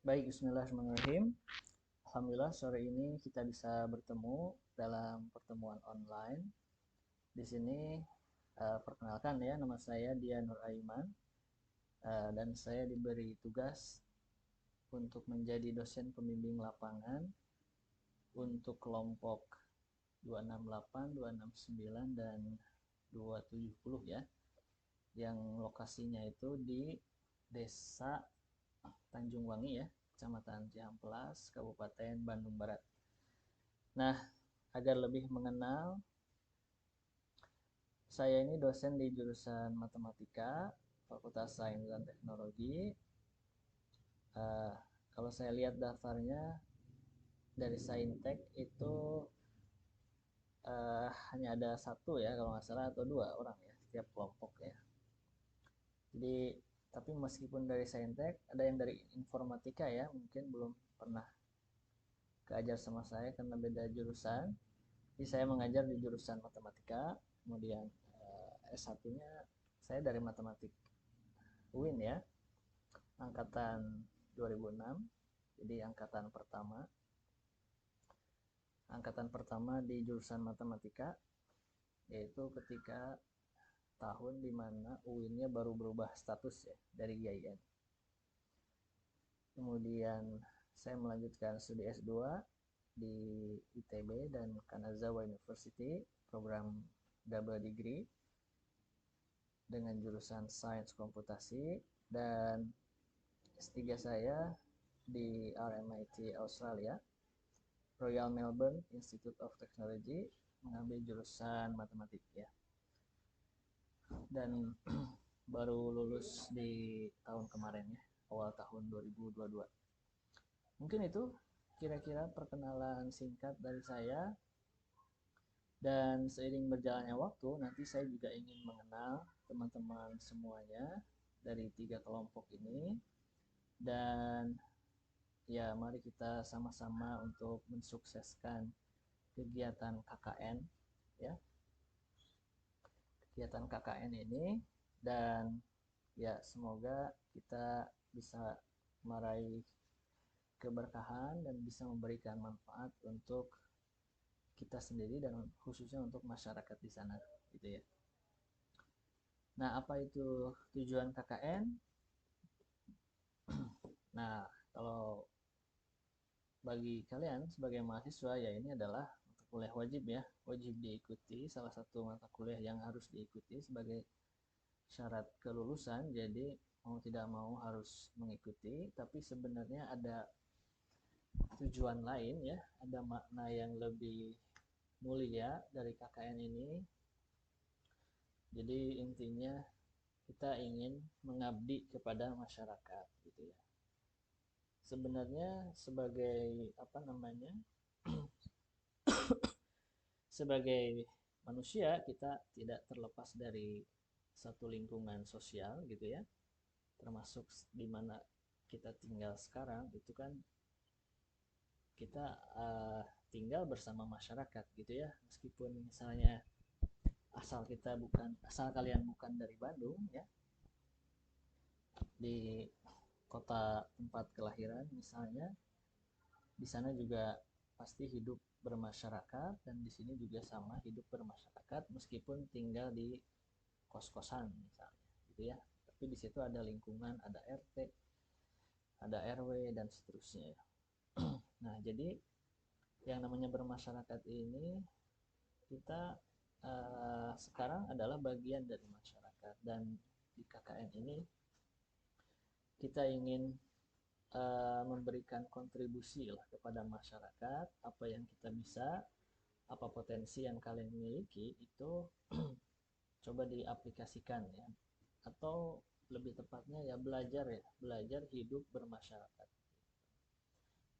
Baik, bismillahirrahmanirrahim. Alhamdulillah sore ini kita bisa bertemu dalam pertemuan online. Di sini perkenalkan ya, nama saya Dia Nur Aiman dan saya diberi tugas untuk menjadi dosen pembimbing lapangan untuk kelompok 268, 269 dan 270 ya, yang lokasinya itu di Desa Tanjung Wangi ya, Kecamatan Cihamplas, Kabupaten Bandung Barat. Nah, agar lebih mengenal, saya ini dosen di jurusan Matematika, Fakultas Sains dan Teknologi. Uh, Kalau saya lihat daftarnya dari Saintek itu hanya ada satu ya kalau nggak salah, atau dua orang ya setiap kelompok ya. Jadi tapi meskipun dari Saintek, ada yang dari Informatika ya, mungkin belum pernah keajar sama saya karena beda jurusan. Jadi saya mengajar di jurusan Matematika, kemudian S1-nya saya dari Matematik UIN ya, angkatan 2006. Jadi angkatan pertama di jurusan Matematika, yaitu ketika tahun dimana UIN-nya baru berubah status ya dari IAIN. Kemudian saya melanjutkan studi S2 di ITB dan Kanazawa University, program double degree dengan jurusan Sains Komputasi, dan S3 saya di RMIT Australia, Royal Melbourne Institute of Technology, mengambil jurusan matematik ya. Dan baru lulus di tahun kemarin ya, awal tahun 2022. Mungkin itu kira-kira perkenalan singkat dari saya. Dan seiring berjalannya waktu, nanti saya juga ingin mengenal teman-teman semuanya dari 3 kelompok ini. Dan ya, mari kita sama-sama untuk mensukseskan kegiatan KKN ya. Kegiatan KKN ini, dan ya semoga kita bisa meraih keberkahan dan bisa memberikan manfaat untuk kita sendiri dan khususnya untuk masyarakat di sana gitu ya. Nah, apa itu tujuan KKN? Nah, kalau bagi kalian sebagai mahasiswa ya, ini adalah mata kuliah wajib ya, wajib diikuti, salah satu mata kuliah yang harus diikuti sebagai syarat kelulusan. Jadi mau tidak mau harus mengikuti, tapi sebenarnya ada tujuan lain ya, ada makna yang lebih mulia dari KKN ini. Jadi intinya kita ingin mengabdi kepada masyarakat gitu ya. Sebenarnya sebagai apa namanya, sebagai manusia kita tidak terlepas dari satu lingkungan sosial gitu ya, termasuk di mana kita tinggal sekarang itu kan kita tinggal bersama masyarakat gitu ya. Meskipun misalnya asal kalian bukan dari Bandung ya, di kota tempat kelahiran misalnya, di sana juga pasti hidup bermasyarakat, dan di sini juga sama hidup bermasyarakat meskipun tinggal di kos-kosan misalnya gitu ya. Tapi di situ ada lingkungan, ada RT, ada RW dan seterusnya. Nah, jadi yang namanya bermasyarakat ini, kita sekarang adalah bagian dari masyarakat, dan di KKN ini kita ingin memberikan kontribusi lah kepada masyarakat. Apa yang kita bisa, apa potensi yang kalian miliki itu coba diaplikasikan ya, atau lebih tepatnya ya belajar hidup bermasyarakat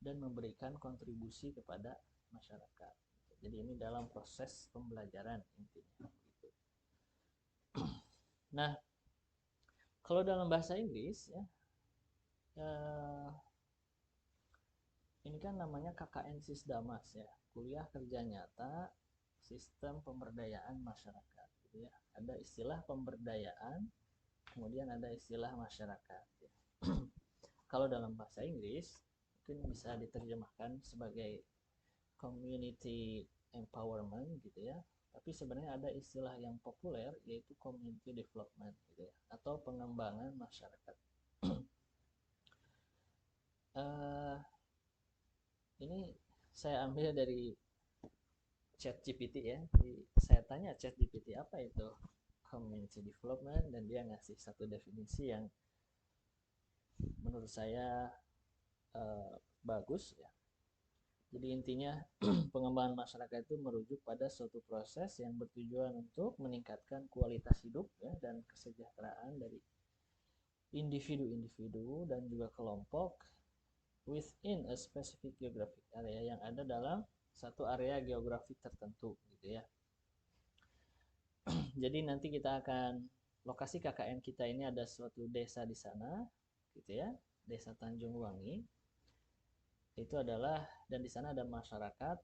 dan memberikan kontribusi kepada masyarakat. Jadi ini dalam proses pembelajaran intinya gitu. Nah, kalau dalam bahasa Inggris ya, ini kan namanya KKN Sisdamas ya, kuliah kerja nyata sistem pemberdayaan masyarakat gitu ya. Ada istilah pemberdayaan, kemudian ada istilah masyarakat ya. kalau dalam bahasa Inggris mungkin bisa diterjemahkan sebagai community empowerment gitu ya. Tapi sebenarnya ada istilah yang populer yaitu community development gitu ya, atau pengembangan masyarakat. Ini saya ambil dari ChatGPT ya. Jadi saya tanya ChatGPT apa itu community development, dan dia ngasih satu definisi yang menurut saya bagus ya. Jadi intinya pengembangan masyarakat itu merujuk pada suatu proses yang bertujuan untuk meningkatkan kualitas hidup ya, dan kesejahteraan dari individu-individu dan juga kelompok within a specific geographic area, yang ada dalam satu area geografik tertentu gitu ya. Jadi nanti kita akan, lokasi KKN kita ini ada suatu desa di sana gitu ya, Desa Tanjung Wangi. Itu adalah, dan di sana ada masyarakat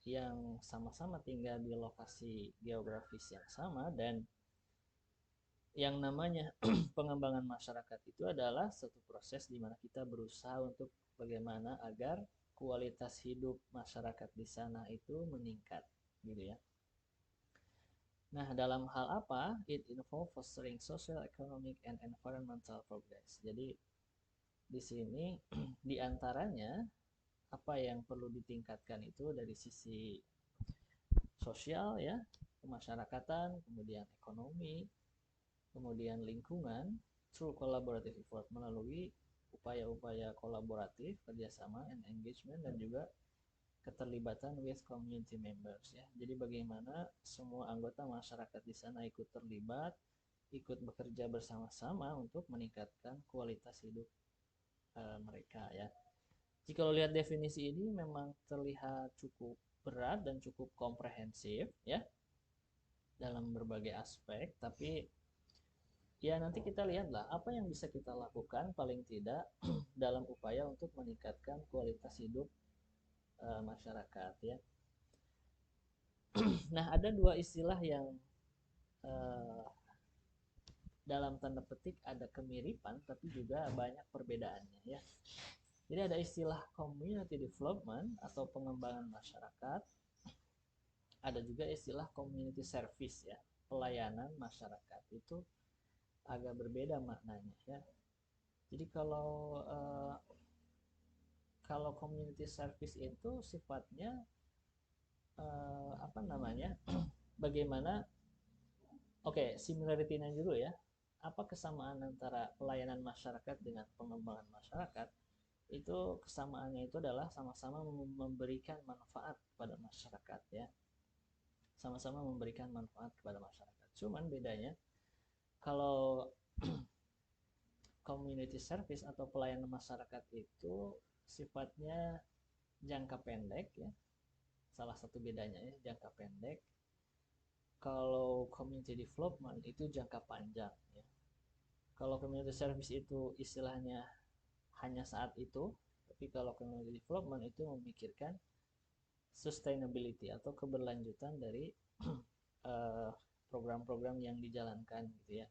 yang sama-sama tinggal di lokasi geografis yang sama, dan yang namanya pengembangan masyarakat itu adalah satu proses di mana kita berusaha untuk bagaimana agar kualitas hidup masyarakat di sana itu meningkat gitu ya. Nah, dalam hal apa? It involves fostering social, economic, and environmental progress. Jadi di sini diantaranya apa yang perlu ditingkatkan itu dari sisi sosial ya, kemasyarakatan, kemudian ekonomi, kemudian lingkungan, through collaborative effort, melalui upaya-upaya kolaboratif, kerjasama, and engagement, dan juga keterlibatan with community members ya. Jadi bagaimana semua anggota masyarakat di sana ikut terlibat, ikut bekerja bersama-sama untuk meningkatkan kualitas hidup mereka ya. Jika lo lihat definisi ini memang terlihat cukup berat dan cukup komprehensif ya dalam berbagai aspek, tapi ya nanti kita lihatlah apa yang bisa kita lakukan paling tidak dalam upaya untuk meningkatkan kualitas hidup masyarakat ya. Nah, ada dua istilah yang dalam tanda petik ada kemiripan tapi juga banyak perbedaannya ya. Jadi ada istilah community development atau pengembangan masyarakat. Ada juga istilah community service ya, pelayanan masyarakat. Itu agak berbeda maknanya ya. Jadi kalau community service itu sifatnya bagaimana, similarity-nya dulu ya. Apa kesamaan antara pelayanan masyarakat dengan pengembangan masyarakat? Itu kesamaannya itu adalah sama-sama memberikan manfaat kepada masyarakat ya, sama-sama memberikan manfaat kepada masyarakat. Cuman bedanya kalau community service atau pelayanan masyarakat itu sifatnya jangka pendek ya, salah satu bedanya ya, jangka pendek. Kalau community development itu jangka panjang ya. Kalau community service itu istilahnya hanya saat itu, tapi kalau community development itu memikirkan sustainability atau keberlanjutan dari program-program yang dijalankan gitu ya.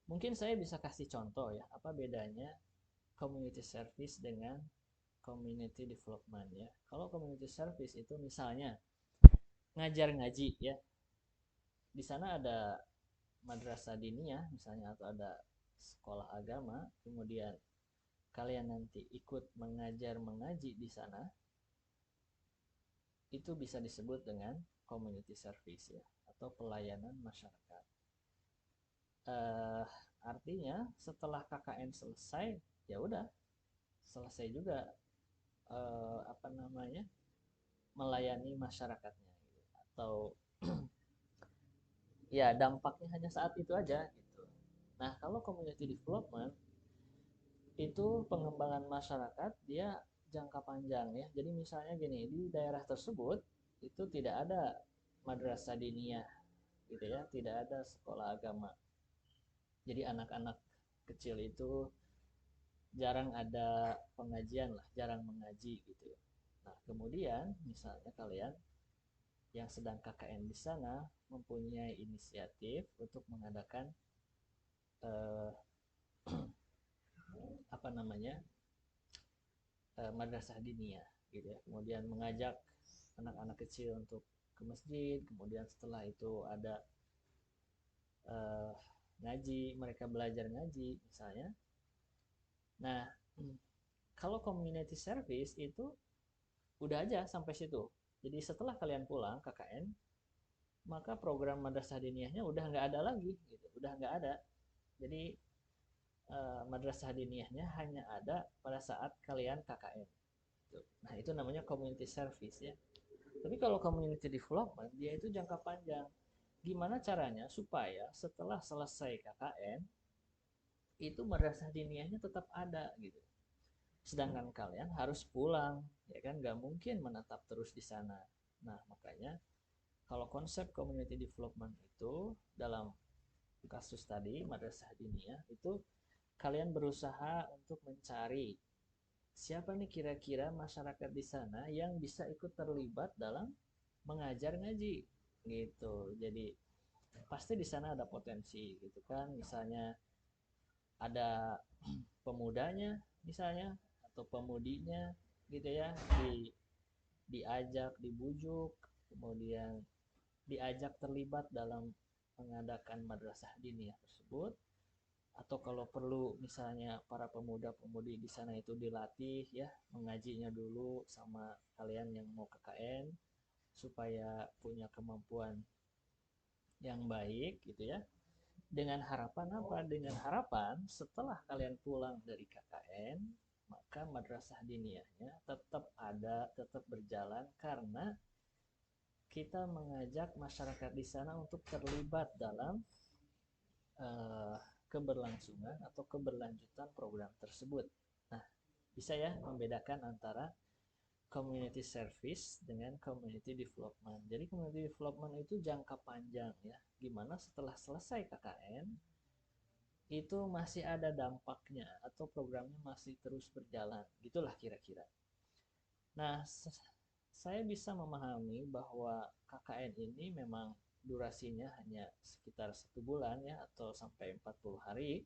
Mungkin saya bisa kasih contoh ya, apa bedanya community service dengan community development ya. Kalau community service itu misalnya ngajar ngaji ya, di sana ada madrasah diniyah misalnya, atau ada sekolah agama, kemudian kalian nanti ikut mengajar mengaji di sana, itu bisa disebut dengan community service ya, atau pelayanan masyarakat. Artinya setelah KKN selesai ya udah selesai juga melayani masyarakatnya gitu. Atau ya dampaknya hanya saat itu aja gitu. Nah, kalau community development itu pengembangan masyarakat, dia jangka panjang ya. Jadi misalnya gini, di daerah tersebut itu tidak ada madrasah diniyah gitu ya, tidak ada sekolah agama. Jadi anak-anak kecil itu jarang ada pengajian lah, jarang mengaji gitu ya. Nah, kemudian misalnya kalian yang sedang KKN di sana mempunyai inisiatif untuk mengadakan apa namanya madrasah diniyah gitu ya. Kemudian mengajak anak-anak kecil untuk ke masjid, kemudian setelah itu ada ngaji, mereka belajar ngaji misalnya. Nah, kalau community service itu udah aja sampai situ. Jadi setelah kalian pulang KKN, maka program madrasah diniyahnya udah nggak ada lagi, gitu. Udah nggak ada. Jadi madrasah diniyahnya hanya ada pada saat kalian KKN. Nah itu namanya community service ya. Tapi kalau community development dia itu jangka panjang. Gimana caranya supaya setelah selesai KKN itu madrasah diniyahnya tetap ada gitu. Sedangkan kalian harus pulang, ya kan? Nggak mungkin menetap terus di sana. Nah makanya kalau konsep community development itu dalam kasus tadi madrasah diniyah itu kalian berusaha untuk mencari siapa nih kira-kira masyarakat di sana yang bisa ikut terlibat dalam mengajar ngaji gitu. Jadi pasti di sana ada potensi gitu kan. Misalnya ada pemudanya misalnya atau pemudinya gitu ya diajak dibujuk kemudian diajak terlibat dalam mengadakan madrasah diniyah tersebut atau kalau perlu misalnya para pemuda-pemudi di sana itu dilatih ya mengajinya dulu sama kalian yang mau KKN supaya punya kemampuan yang baik gitu ya dengan harapan apa? Dengan harapan setelah kalian pulang dari KKN maka madrasah diniyahnya tetap ada, tetap berjalan karena kita mengajak masyarakat di sana untuk terlibat dalam uh, keberlangsungan atau keberlanjutan program tersebut. Nah, bisa ya membedakan antara community service dengan community development. Jadi community development itu jangka panjang ya. Gimana setelah selesai KKN itu masih ada dampaknya atau programnya masih terus berjalan. Gitulah kira-kira. Nah, saya bisa memahami bahwa KKN ini memang durasinya hanya sekitar 1 bulan ya atau sampai 40 hari.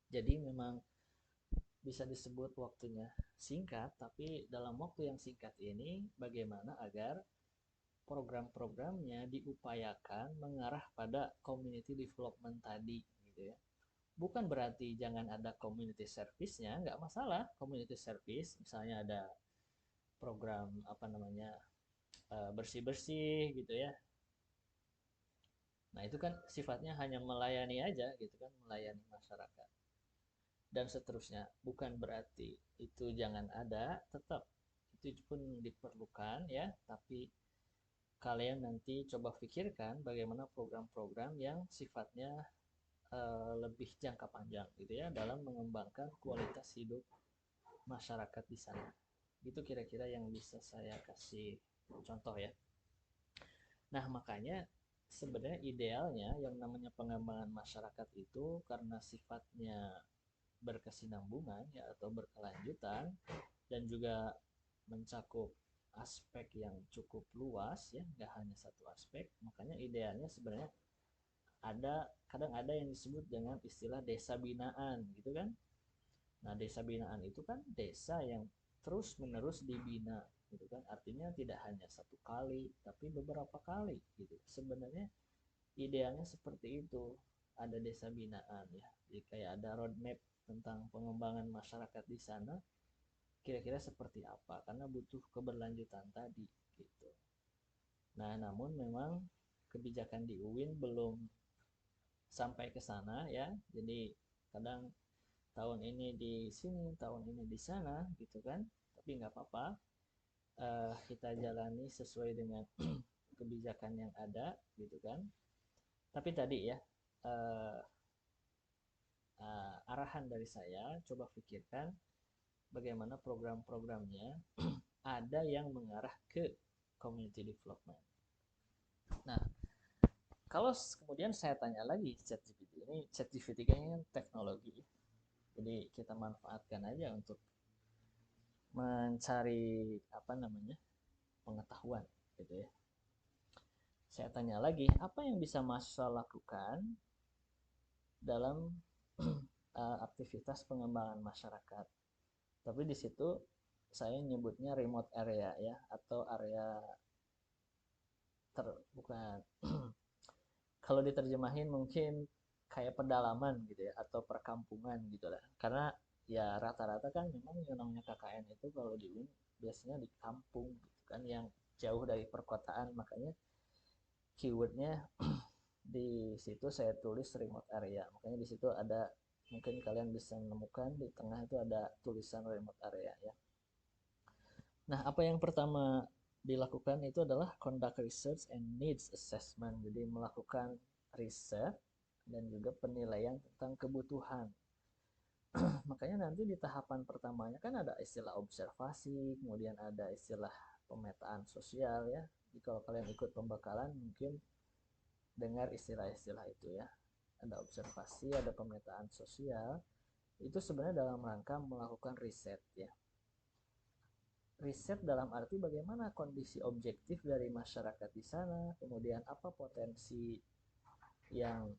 Jadi memang bisa disebut waktunya singkat, tapi dalam waktu yang singkat ini bagaimana agar program-programnya diupayakan mengarah pada community development tadi gitu ya. Bukan berarti jangan ada community service-nya, nggak masalah community service, misalnya ada program apa namanya bersih-bersih gitu ya. Nah itu kan sifatnya hanya melayani aja gitu kan, melayani masyarakat dan seterusnya. Bukan berarti itu jangan ada, tetap itu pun diperlukan ya, tapi kalian nanti coba pikirkan bagaimana program-program yang sifatnya lebih jangka panjang gitu ya dalam mengembangkan kualitas hidup masyarakat di sana. Itu kira-kira yang bisa saya kasih contoh ya. Nah, makanya sebenarnya idealnya yang namanya pengembangan masyarakat itu karena sifatnya berkesinambungan ya atau berkelanjutan dan juga mencakup aspek yang cukup luas ya, nggak hanya satu aspek. Makanya idealnya sebenarnya kadang ada yang disebut dengan istilah desa binaan gitu kan. Nah, desa binaan itu kan desa yang terus menerus dibina gitu kan. Artinya tidak hanya satu kali tapi beberapa kali gitu. Sebenarnya idealnya seperti itu. Ada desa binaan ya. Jadi kayak ada roadmap tentang pengembangan masyarakat di sana kira-kira seperti apa karena butuh keberlanjutan tadi gitu. Nah, namun memang kebijakan di UIN belum sampai ke sana ya. Jadi kadang tahun ini di sini, tahun ini di sana gitu kan. Tapi nggak apa-apa. Kita jalani sesuai dengan kebijakan yang ada gitu kan. Tapi tadi ya arahan dari saya coba pikirkan bagaimana program-programnya ada yang mengarah ke community development. Nah, kalau kemudian saya tanya lagi ChatGPT ini, ChatGPT kan teknologi, jadi kita manfaatkan aja untuk mencari apa namanya pengetahuan, gitu ya. Saya tanya lagi, apa yang bisa mahasiswa lakukan dalam aktivitas pengembangan masyarakat. Tapi di situ saya nyebutnya remote area ya, atau area bukan kalau diterjemahin mungkin kayak pedalaman gitu ya, atau perkampungan gitu lah. Karena ya rata-rata kan memang yang namanya KKN itu kalau di UIN biasanya di kampung gitu kan, yang jauh dari perkotaan. Makanya keywordnya di situ saya tulis remote area. Makanya di situ ada, mungkin kalian bisa menemukan di tengah itu ada tulisan remote area ya. Nah, apa yang pertama dilakukan itu adalah conduct research and needs assessment. Jadi melakukan riset dan juga penilaian tentang kebutuhan. Makanya nanti di tahapan pertamanya kan ada istilah observasi, kemudian ada istilah pemetaan sosial ya. Jadi kalau kalian ikut pembekalan mungkin dengar istilah-istilah itu ya. Ada observasi, ada pemetaan sosial. Itu sebenarnya dalam rangka melakukan riset ya. Riset dalam arti bagaimana kondisi objektif dari masyarakat di sana, kemudian apa potensi yang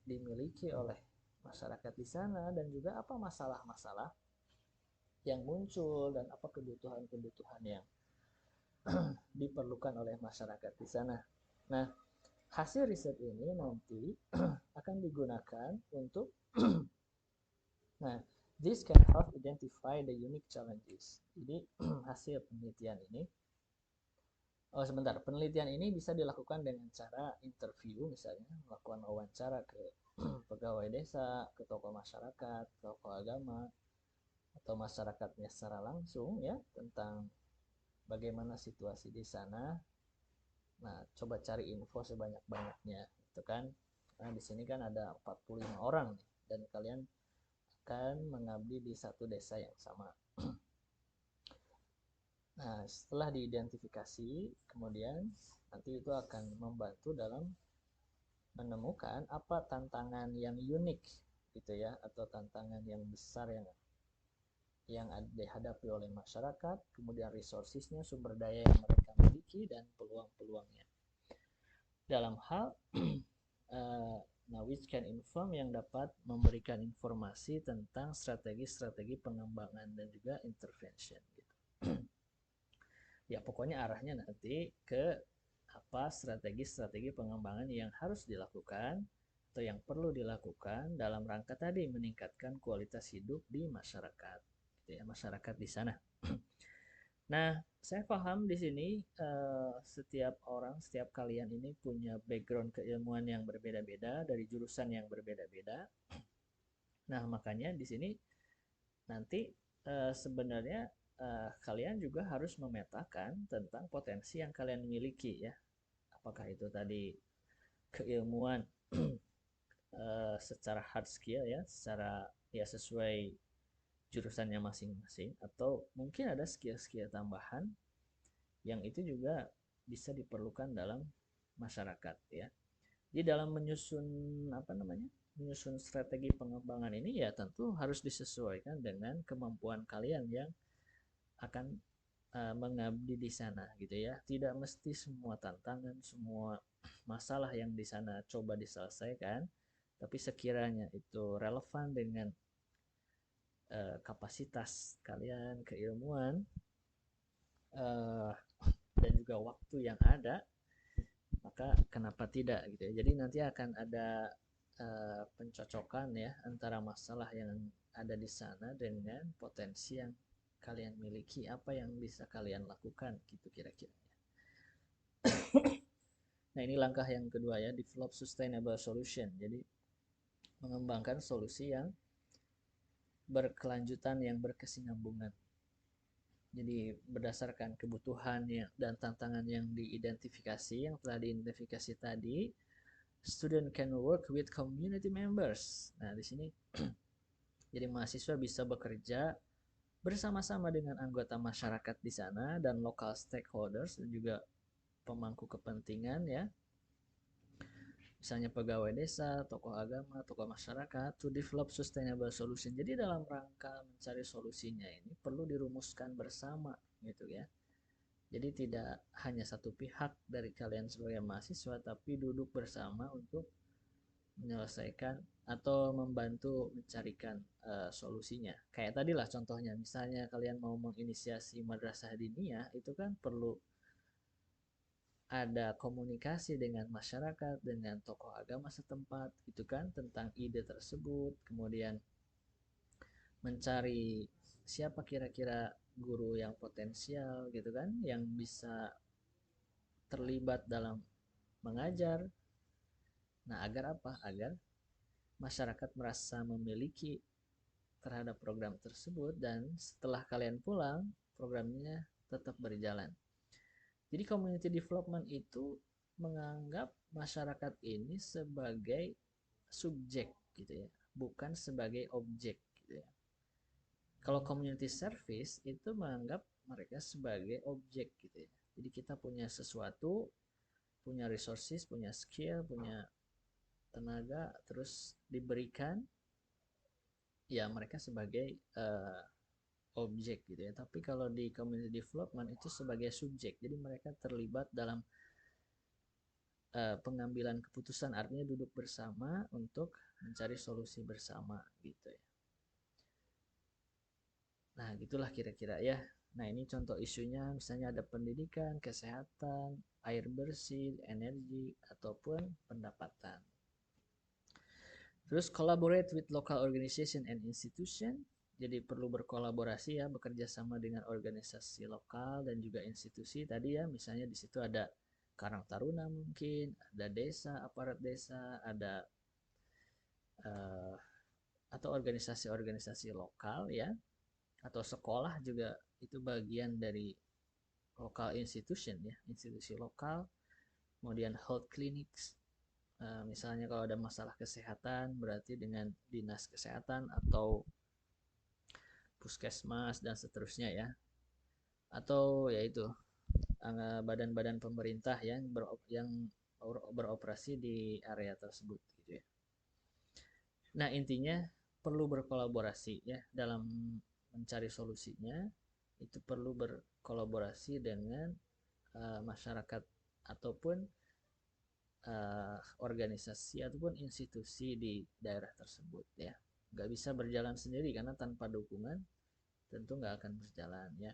dimiliki oleh masyarakat di sana, dan juga apa masalah-masalah yang muncul dan apa kebutuhan-kebutuhan yang diperlukan oleh masyarakat di sana. Nah, hasil riset ini nanti akan digunakan untuk nah, this can help identify the unique challenges. Jadi hasil penelitian ini, penelitian ini bisa dilakukan dengan cara interview, misalnya melakukan wawancara ke pegawai desa, ke tokoh masyarakat, tokoh agama, atau masyarakatnya secara langsung ya, tentang bagaimana situasi di sana. Nah, coba cari info sebanyak-banyaknya, itu kan. Nah, di sini kan ada 45 orang nih, dan kalian akan mengabdi di satu desa yang sama. Nah, setelah diidentifikasi, kemudian nanti itu akan membantu dalam menemukan apa tantangan yang unik gitu ya, atau tantangan yang besar yang dihadapi oleh masyarakat, kemudian resourcesnya, sumber daya yang mereka miliki, dan peluang-peluangnya. Dalam hal which can inform, yang dapat memberikan informasi tentang strategi-strategi pengembangan dan juga intervention gitu. Ya pokoknya arahnya nanti ke apa strategi-strategi pengembangan yang harus dilakukan atau yang perlu dilakukan dalam rangka tadi meningkatkan kualitas hidup di masyarakat, gitu ya, masyarakat di sana. Nah, saya paham di sini setiap orang, setiap kalian ini punya background keilmuan yang berbeda-beda dari jurusan yang berbeda-beda. Nah, makanya di sini nanti sebenarnya kalian juga harus memetakan tentang potensi yang kalian miliki ya. Apakah itu tadi keilmuan secara hard skill ya, secara ya sesuai jurusannya masing-masing, atau mungkin ada skill-skill tambahan yang itu juga bisa diperlukan dalam masyarakat ya. Jadi dalam menyusun strategi pengembangan ini ya tentu harus disesuaikan dengan kemampuan kalian yang akan mengabdi di sana gitu ya. Tidak mesti semua tantangan, semua masalah yang di sana coba diselesaikan, tapi sekiranya itu relevan dengan kapasitas kalian, keilmuan, dan juga waktu yang ada, maka kenapa tidak gitu ya. Jadi nanti akan ada pencocokan ya antara masalah yang ada di sana dengan potensi yang kalian miliki, apa yang bisa kalian lakukan gitu kira-kira. Nah, ini langkah yang kedua ya, develop sustainable solution. Jadi mengembangkan solusi yang berkelanjutan, yang berkesinambungan. Jadi berdasarkan kebutuhan dan tantangan yang diidentifikasi, yang telah diidentifikasi tadi, student can work with community members. Nah, di sini jadi mahasiswa bisa bekerja bersama-sama dengan anggota masyarakat di sana dan local stakeholders dan juga pemangku kepentingan ya. Misalnya pegawai desa, tokoh agama, tokoh masyarakat, to develop sustainable solution. Jadi dalam rangka mencari solusinya ini perlu dirumuskan bersama gitu ya. Jadi tidak hanya satu pihak dari kalian sebagai mahasiswa, tapi duduk bersama untuk menyelesaikan atau membantu mencarikan solusinya. Kayak tadi lah contohnya, misalnya kalian mau menginisiasi madrasah diniyah, itu kan perlu ada komunikasi dengan masyarakat, dengan tokoh agama setempat, gitu kan, tentang ide tersebut, kemudian mencari siapa kira-kira guru yang potensial, gitu kan, yang bisa terlibat dalam mengajar. Nah, agar apa? Agar masyarakat merasa memiliki terhadap program tersebut, dan setelah kalian pulang programnya tetap berjalan. Jadi community development itu menganggap masyarakat ini sebagai subjek gitu ya, bukan sebagai objek gitu ya. Kalau community service itu menganggap mereka sebagai objek gitu ya. Jadi kita punya sesuatu, punya resources, punya skill, punya tenaga, terus diberikan, ya mereka sebagai objek gitu ya. Tapi kalau di community development itu sebagai subjek, jadi mereka terlibat dalam pengambilan keputusan, artinya duduk bersama untuk mencari solusi bersama gitu ya. Nah gitulah kira-kira ya. Nah ini contoh isunya, misalnya ada pendidikan, kesehatan, air bersih, energi, ataupun pendapatan. Terus collaborate with local organization and institution. Jadi perlu berkolaborasi ya, bekerja sama dengan organisasi lokal dan juga institusi tadi ya. Misalnya di situ ada Karang Taruna mungkin, ada desa, aparat desa, ada uh, atau organisasi-organisasi lokal ya, atau sekolah juga itu bagian dari local institution ya, institusi lokal. Kemudian health clinics, misalnya kalau ada masalah kesehatan berarti dengan dinas kesehatan atau puskesmas dan seterusnya ya, atau yaitu badan-badan pemerintah yang beroperasi di area tersebut gitu ya. Nah intinya perlu berkolaborasi ya dalam mencari solusinya, itu perlu berkolaborasi dengan masyarakat ataupun organisasi ataupun institusi di daerah tersebut ya. Nggak bisa berjalan sendiri karena tanpa dukungan tentu nggak akan berjalan ya.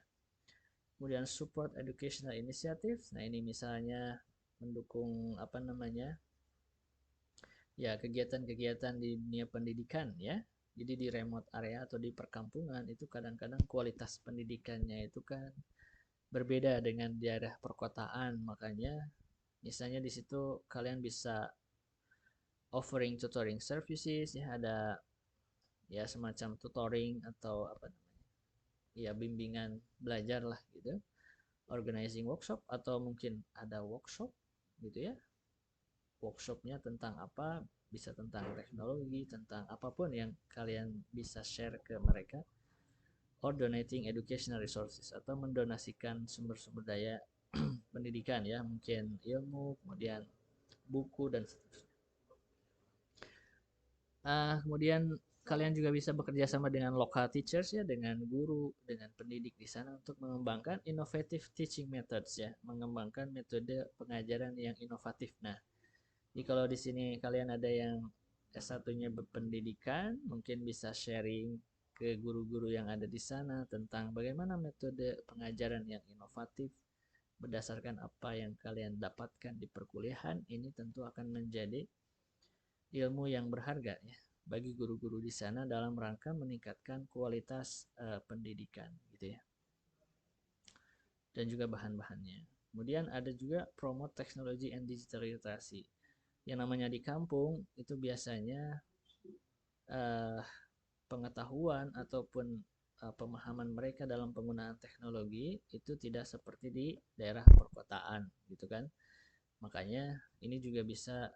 Kemudian support educational initiative. Nah ini misalnya mendukung apa namanya ya, kegiatan-kegiatan di dunia pendidikan ya. Jadi di remote area atau di perkampungan itu kadang-kadang kualitas pendidikannya itu kan berbeda dengan daerah perkotaan. Makanya misalnya di situ kalian bisa offering tutoring services ya, ada ya semacam tutoring atau apa namanya ya, bimbingan belajar lah gitu, organizing workshop, atau mungkin ada workshop gitu ya, workshopnya tentang apa, bisa tentang teknologi, tentang apapun yang kalian bisa share ke mereka, or donating educational resources, atau mendonasikan sumber-sumber daya pendidikan ya, mungkin ilmu, kemudian buku dan seterusnya. Kemudian kalian juga bisa bekerja sama dengan local teachers ya, dengan guru, dengan pendidik di sana untuk mengembangkan innovative teaching methods ya, mengembangkan metode pengajaran yang inovatif. Nah, jadi kalau di sini kalian ada yang S1-nya berpendidikan, mungkin bisa sharing ke guru-guru yang ada di sana tentang bagaimana metode pengajaran yang inovatif berdasarkan apa yang kalian dapatkan di perkuliahan. Ini tentu akan menjadi ilmu yang berharga ya bagi guru-guru di sana dalam rangka meningkatkan kualitas pendidikan gitu ya, dan juga bahan-bahannya. Kemudian ada juga promote teknologi and digital literasi. Yang namanya di kampung itu biasanya uh, pengetahuan ataupun pemahaman mereka dalam penggunaan teknologi itu tidak seperti di daerah perkotaan gitu kan. Makanya ini juga bisa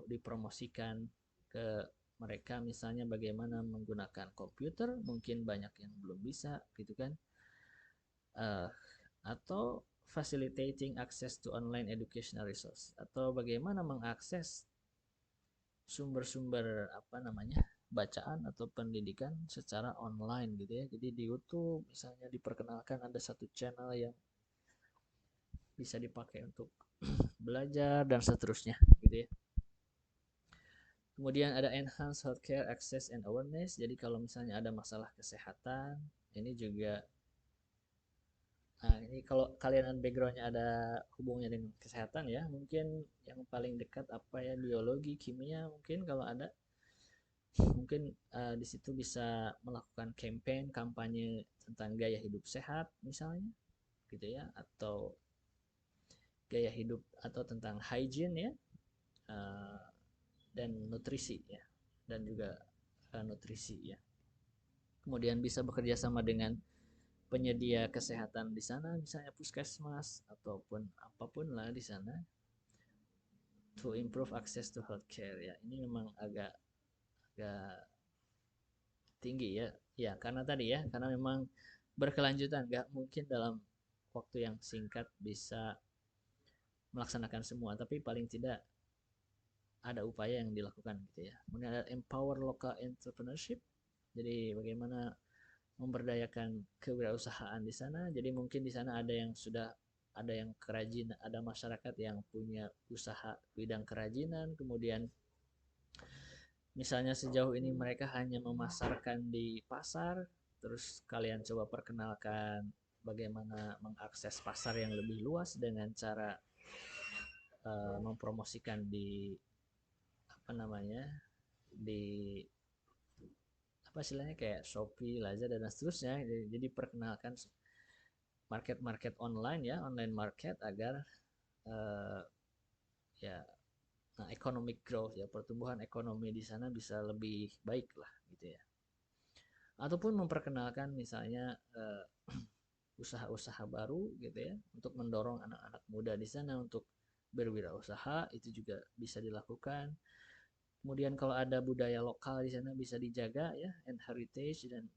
dipromosikan ke mereka, misalnya bagaimana menggunakan komputer, mungkin banyak yang belum bisa gitu kan, atau facilitating access to online educational resource, atau bagaimana mengakses sumber-sumber apa namanya bacaan atau pendidikan secara online gitu ya. Jadi di YouTube misalnya diperkenalkan ada satu channel yang bisa dipakai untuk belajar dan seterusnya gitu ya. Kemudian ada enhance healthcare access and awareness. Jadi kalau misalnya ada masalah kesehatan, ini juga, nah ini kalau kalian backgroundnya ada hubungannya dengan kesehatan ya, mungkin yang paling dekat apa ya, biologi, kimia, mungkin kalau ada, mungkin di situ bisa melakukan campaign, kampanye tentang gaya hidup sehat misalnya, gitu ya, atau gaya hidup atau tentang hygiene ya, uh, dan nutrisi ya, dan juga nutrisi ya. Kemudian bisa bekerja sama dengan penyedia kesehatan di sana, misalnya puskesmas ataupun apapun lah di sana, to improve access to healthcare ya. Ini memang agak agak tinggi ya, ya karena tadi ya, karena memang berkelanjutan, nggak mungkin dalam waktu yang singkat bisa melaksanakan semua, tapi paling tidak ada upaya yang dilakukan gitu ya. Kemudian ada empower local entrepreneurship, jadi bagaimana memberdayakan kewirausahaan di sana. Jadi mungkin di sana ada yang sudah, ada yang kerajinan, ada masyarakat yang punya usaha bidang kerajinan, kemudian misalnya sejauh ini mereka hanya memasarkan di pasar, terus kalian coba perkenalkan bagaimana mengakses pasar yang lebih luas dengan cara mempromosikan di apa namanya, di apa istilahnya kayak Shopee, Lazada dan seterusnya. Jadi perkenalkan market-market online ya, online market agar uh, ya, nah, economic growth ya, pertumbuhan ekonomi di sana bisa lebih baik lah gitu ya. Ataupun memperkenalkan misalnya usaha-usaha baru gitu ya, untuk mendorong anak-anak muda di sana untuk berwirausaha, itu juga bisa dilakukan. Kemudian kalau ada budaya lokal di sana bisa dijaga ya, and heritage dan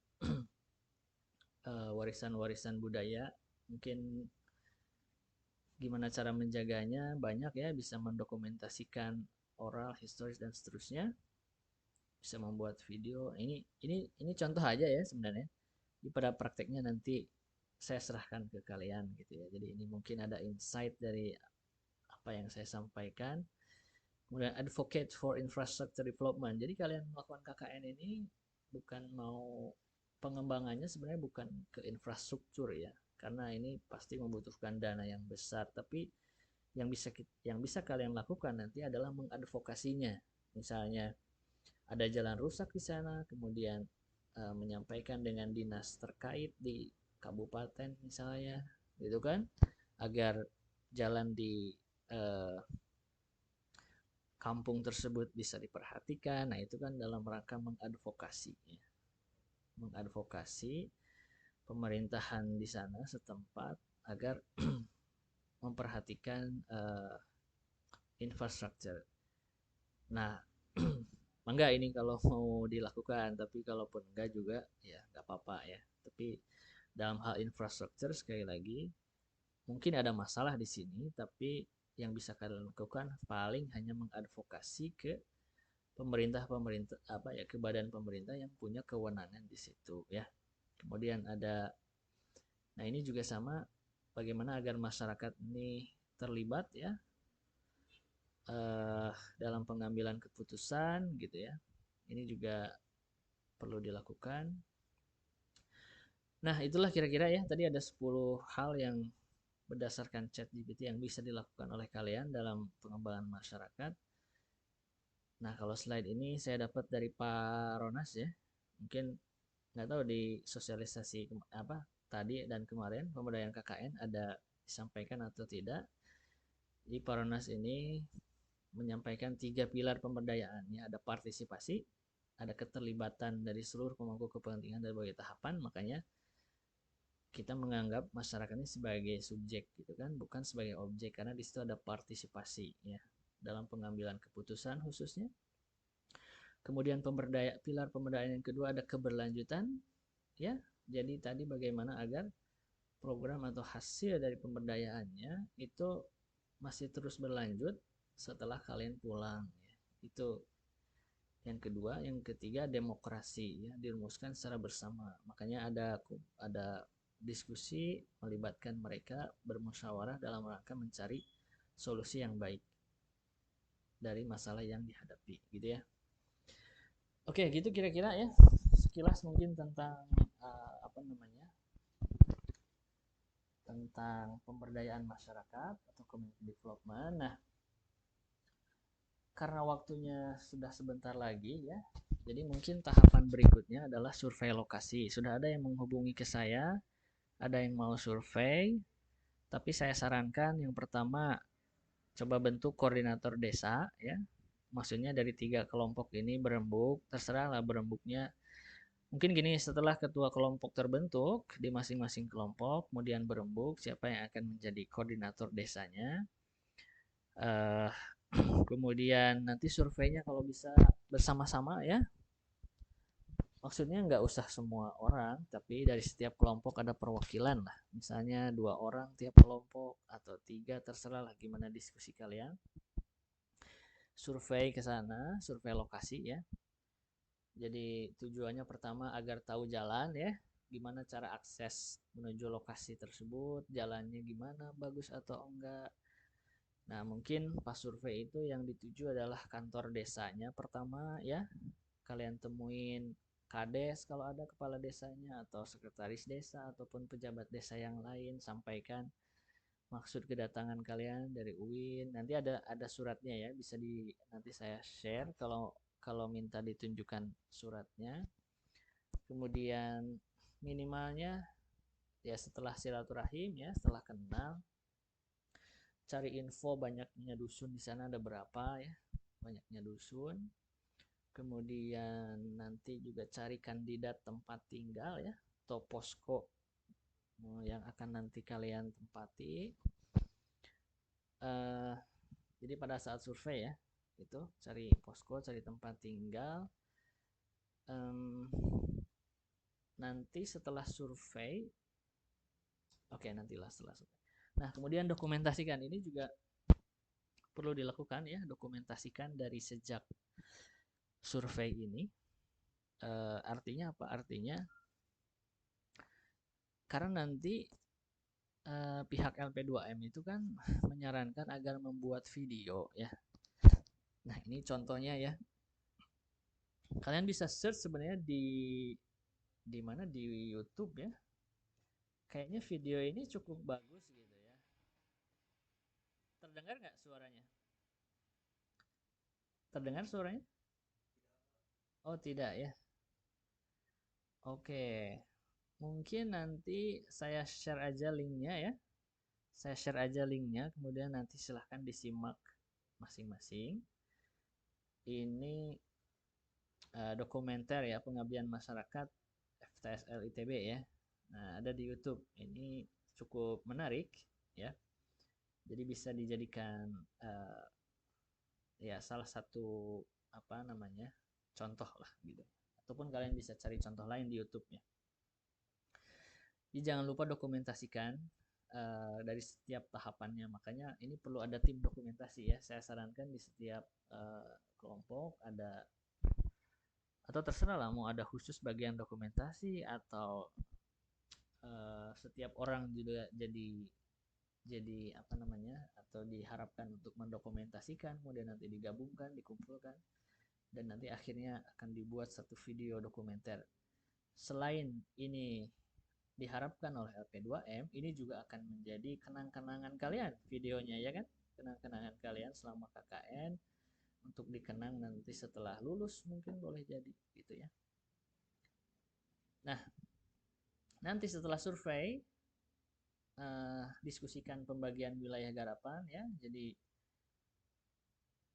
warisan-warisan budaya. Mungkin gimana cara menjaganya, banyak ya, bisa mendokumentasikan oral, historis dan seterusnya. Bisa membuat video. Ini contoh aja ya sebenarnya. Pada prakteknya nanti saya serahkan ke kalian gitu ya. Jadi ini mungkin ada insight dari apa yang saya sampaikan. Kemudian advocate for infrastructure development. Jadi kalian melakukan KKN ini bukan mau pengembangannya, sebenarnya bukan ke infrastruktur ya, karena ini pasti membutuhkan dana yang besar. Tapi yang bisa kalian lakukan nanti adalah mengadvokasinya. Misalnya ada jalan rusak di sana, kemudian menyampaikan dengan dinas terkait di kabupaten misalnya, gitu kan, agar jalan di uh, kampung tersebut bisa diperhatikan. Nah itu kan dalam rangka mengadvokasi, ya. Mengadvokasi pemerintahan di sana setempat agar memperhatikan infrastruktur. Nah, enggak ini kalau mau dilakukan, tapi kalaupun enggak juga ya enggak apa-apa ya. Tapi dalam hal infrastruktur sekali lagi mungkin ada masalah di sini, tapi yang bisa kalian lakukan paling hanya mengadvokasi ke pemerintah-pemerintah apa ya, ke badan pemerintah yang punya kewenangan di situ ya. Kemudian ada, nah ini juga sama, bagaimana agar masyarakat ini terlibat ya dalam pengambilan keputusan gitu ya. Ini juga perlu dilakukan. Nah, itulah kira-kira ya, tadi ada 10 hal yang berdasarkan ChatGPT yang bisa dilakukan oleh kalian dalam pengembangan masyarakat. Nah, kalau slide ini saya dapat dari Pak Ronas ya. Mungkin nggak tahu di sosialisasi apa tadi dan kemarin pemberdayaan KKN ada disampaikan atau tidak. Jadi Pak Ronas ini menyampaikan 3 pilar pemberdayaannya. Ada partisipasi, ada keterlibatan dari seluruh pemangku kepentingan dari berbagai tahapan. Makanya kita menganggap masyarakat ini sebagai subjek gitu kan, bukan sebagai objek, karena di situ ada partisipasi ya dalam pengambilan keputusan khususnya. Kemudian pilar pemberdayaan yang kedua ada keberlanjutan ya. Jadi tadi bagaimana agar program atau hasil dari pemberdayaannya itu masih terus berlanjut setelah kalian pulang ya. Itu yang kedua. Yang ketiga demokrasi ya, dirumuskan secara bersama. Makanya ada diskusi melibatkan mereka bermusyawarah dalam rangka mencari solusi yang baik dari masalah yang dihadapi gitu ya. Oke, gitu kira-kira ya. Sekilas mungkin tentang apa namanya? Tentang pemberdayaan masyarakat atau community development. Nah, karena waktunya sudah sebentar lagi ya. Jadi mungkin tahapan berikutnya adalah survei lokasi. Sudah ada yang menghubungi ke saya, ada yang mau survei, tapi saya sarankan yang pertama coba bentuk koordinator desa ya. Maksudnya dari 3 kelompok ini berembuk, terserah lah berembuknya. Mungkin gini, setelah ketua kelompok terbentuk di masing-masing kelompok, kemudian berembuk siapa yang akan menjadi koordinator desanya. Eh, kemudian nanti surveinya kalau bisa bersama-sama ya. Maksudnya nggak usah semua orang, tapi dari setiap kelompok ada perwakilan lah. Misalnya 2 orang tiap kelompok atau 3, terserah lah gimana diskusi kalian. Survei ke sana, survei lokasi ya. Jadi tujuannya pertama agar tahu jalan ya, gimana cara akses menuju lokasi tersebut, jalannya gimana, bagus atau enggak. Nah, mungkin pas survei itu yang dituju adalah kantor desanya pertama ya. Kalian temuin kades kalau ada kepala desanya atau sekretaris desa ataupun pejabat desa yang lain, sampaikan maksud kedatangan kalian dari UIN. Nanti ada suratnya ya, bisa nanti saya share kalau kalau minta ditunjukkan suratnya. Kemudian minimalnya ya setelah silaturahim ya, setelah kenal, cari info banyaknya dusun di sana ada berapa ya, banyaknya dusun. Kemudian nanti juga cari kandidat tempat tinggal ya, atau posko yang akan nanti kalian tempati. Uh, jadi pada saat survei ya, itu cari posko, cari tempat tinggal. Nanti setelah survei, oke nantilah setelah survei. Nah kemudian dokumentasikan, ini juga perlu dilakukan ya, dokumentasikan dari sejak survei ini. Artinya apa? Artinya karena nanti pihak LP2M itu kan menyarankan agar membuat video ya. Nah ini contohnya ya. Kalian bisa search sebenarnya di mana di YouTube ya. Kayaknya video ini cukup bagus gitu ya. Terdengar nggak suaranya? Terdengar suaranya? Oh tidak ya. Oke, mungkin nanti saya share aja linknya ya. Saya share aja linknya, kemudian nanti silahkan disimak masing-masing. Ini dokumenter ya, pengabdian masyarakat FTSL ITB ya. Nah, ada di YouTube. Ini cukup menarik ya. Jadi bisa dijadikan ya salah satu apa namanya contoh lah gitu. Ataupun kalian bisa cari contoh lain di YouTube-nya. Jadi jangan lupa dokumentasikan dari setiap tahapannya. Makanya ini perlu ada tim dokumentasi ya. Saya sarankan di setiap kelompok ada, atau terserah lah mau ada khusus bagian dokumentasi atau setiap orang juga jadi apa namanya, atau diharapkan untuk mendokumentasikan, kemudian nanti digabungkan, dikumpulkan, dan nanti akhirnya akan dibuat satu video dokumenter. Selain ini diharapkan oleh LP2M, ini juga akan menjadi kenang-kenangan kalian videonya ya kan, kenang-kenangan kalian selama KKN, untuk dikenang nanti setelah lulus mungkin boleh jadi gitu ya. Nah nanti setelah survei diskusikan pembagian wilayah garapan ya. Jadi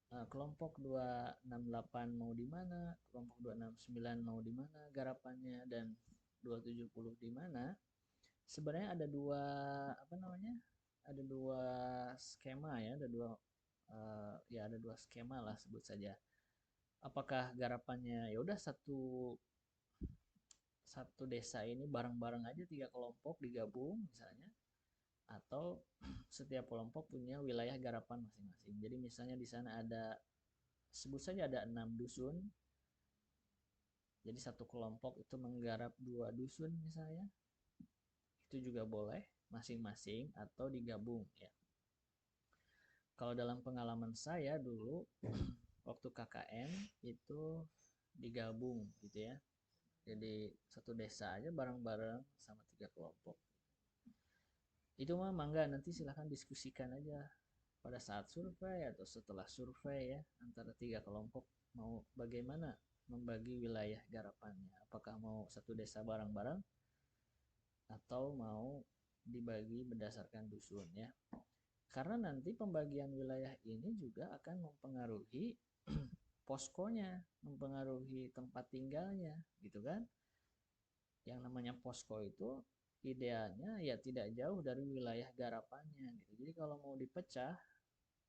kelompok 268 mau di mana, kelompok 269 mau di mana garapannya, dan 270 di mana. Sebenarnya ada dua apa namanya? Ada dua skema ya, ada dua skema lah sebut saja. Apakah garapannya ya udah satu desa ini bareng-bareng aja 3 kelompok digabung misalnya, atau setiap kelompok punya wilayah garapan masing-masing. Jadi misalnya di sana ada, sebut saja ada 6 dusun, jadi satu kelompok itu menggarap 2 dusun misalnya, itu juga boleh masing-masing atau digabung ya. Kalau dalam pengalaman saya dulu waktu KKN itu digabung gitu ya. Jadi satu desa aja bareng-bareng sama 3 kelompok. Itu mah mangga, nanti silahkan diskusikan aja pada saat survei atau setelah survei ya, antara 3 kelompok mau bagaimana membagi wilayah garapannya. Apakah mau satu desa bareng-bareng atau mau dibagi berdasarkan dusun ya. Karena nanti pembagian wilayah ini juga akan mempengaruhi poskonya, mempengaruhi tempat tinggalnya gitu kan. Yang namanya posko itu idealnya ya tidak jauh dari wilayah garapannya gitu. Jadi kalau mau dipecah,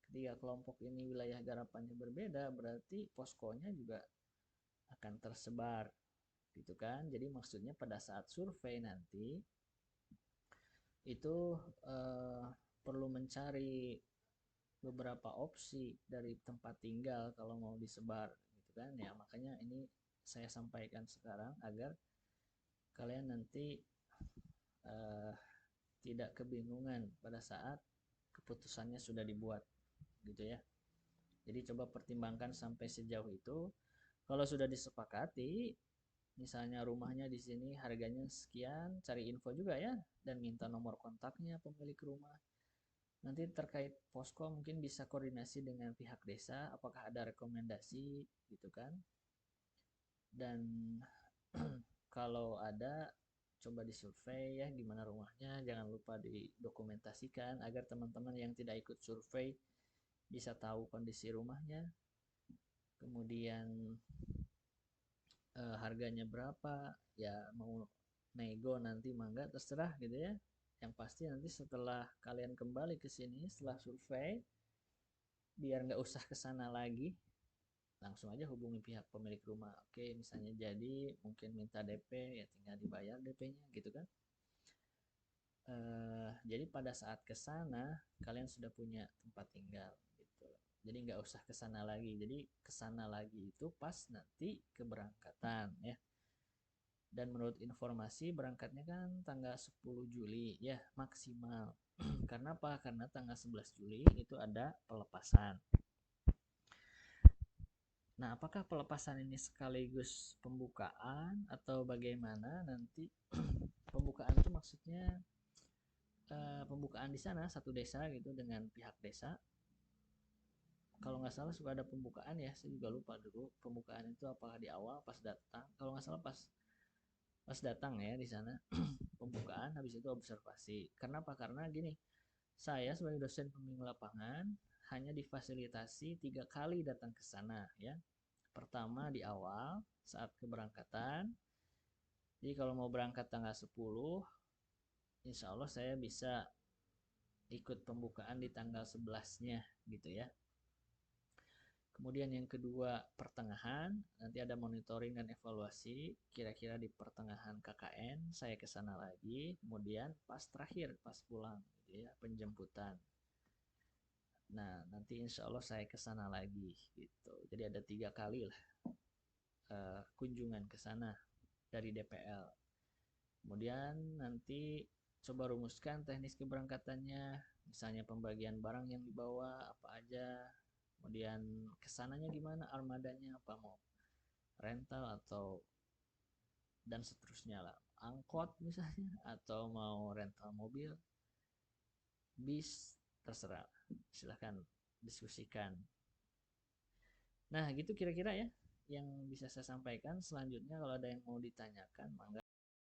3 kelompok ini wilayah garapannya berbeda, berarti poskonya juga akan tersebar gitu kan. Jadi maksudnya pada saat survei nanti itu eh, perlu mencari beberapa opsi dari tempat tinggal kalau mau disebar gitu kan ya. Makanya ini saya sampaikan sekarang agar kalian nanti eh, tidak kebingungan pada saat keputusannya sudah dibuat gitu ya. Jadi coba pertimbangkan sampai sejauh itu. Kalau sudah disepakati, misalnya rumahnya di sini harganya sekian, cari info juga ya dan minta nomor kontaknya pemilik rumah. Nanti terkait posko mungkin bisa koordinasi dengan pihak desa, apakah ada rekomendasi gitu kan. Dan kalau ada coba disurvei ya gimana rumahnya, jangan lupa didokumentasikan agar teman-teman yang tidak ikut survei bisa tahu kondisi rumahnya. Kemudian harganya berapa, ya mau nego nanti mangga terserah gitu ya. Yang pasti nanti setelah kalian kembali ke sini setelah survei, biar nggak usah ke sana lagi, langsung aja hubungi pihak pemilik rumah. Oke, misalnya jadi mungkin minta DP, ya tinggal dibayar DP-nya gitu kan. Jadi pada saat ke sana kalian sudah punya tempat tinggal gitu. Jadi nggak usah ke sana lagi. Jadi ke sana lagi itu pas nanti keberangkatan ya. Dan menurut informasi berangkatnya kan tanggal 10 Juli ya maksimal. Karena apa? Karena tanggal 11 Juli itu ada pelepasan. Nah, apakah pelepasan ini sekaligus pembukaan atau bagaimana nanti? Pembukaan itu maksudnya pembukaan di sana satu desa gitu dengan pihak desa. Kalau nggak salah suka ada pembukaan ya, saya juga lupa dulu pembukaan itu apakah di awal pas datang. Kalau nggak salah pas pas datang ya di sana pembukaan, habis itu observasi. Karena apa? Karena gini, saya sebagai dosen pembimbing lapangan hanya difasilitasi 3 kali datang ke sana ya. Pertama di awal saat keberangkatan. Jadi kalau mau berangkat tanggal 10, insya Allah saya bisa ikut pembukaan di tanggal 11-nya gitu ya. Kemudian yang kedua pertengahan, nanti ada monitoring dan evaluasi, kira-kira di pertengahan KKN saya ke sana lagi, kemudian pas terakhir, pas pulang gitu ya, penjemputan. Nah, nanti insya Allah saya ke sana lagi gitu. Jadi ada 3 kali lah kunjungan ke sana dari DPL. Kemudian nanti coba rumuskan teknis keberangkatannya, misalnya pembagian barang yang dibawa apa aja, kemudian kesananya gimana, armadanya apa, mau rental atau dan seterusnya lah, angkot misalnya, atau mau rental mobil, bis, terserah, silahkan diskusikan. Nah gitu kira-kira ya yang bisa saya sampaikan. Selanjutnya kalau ada yang mau ditanyakan mangga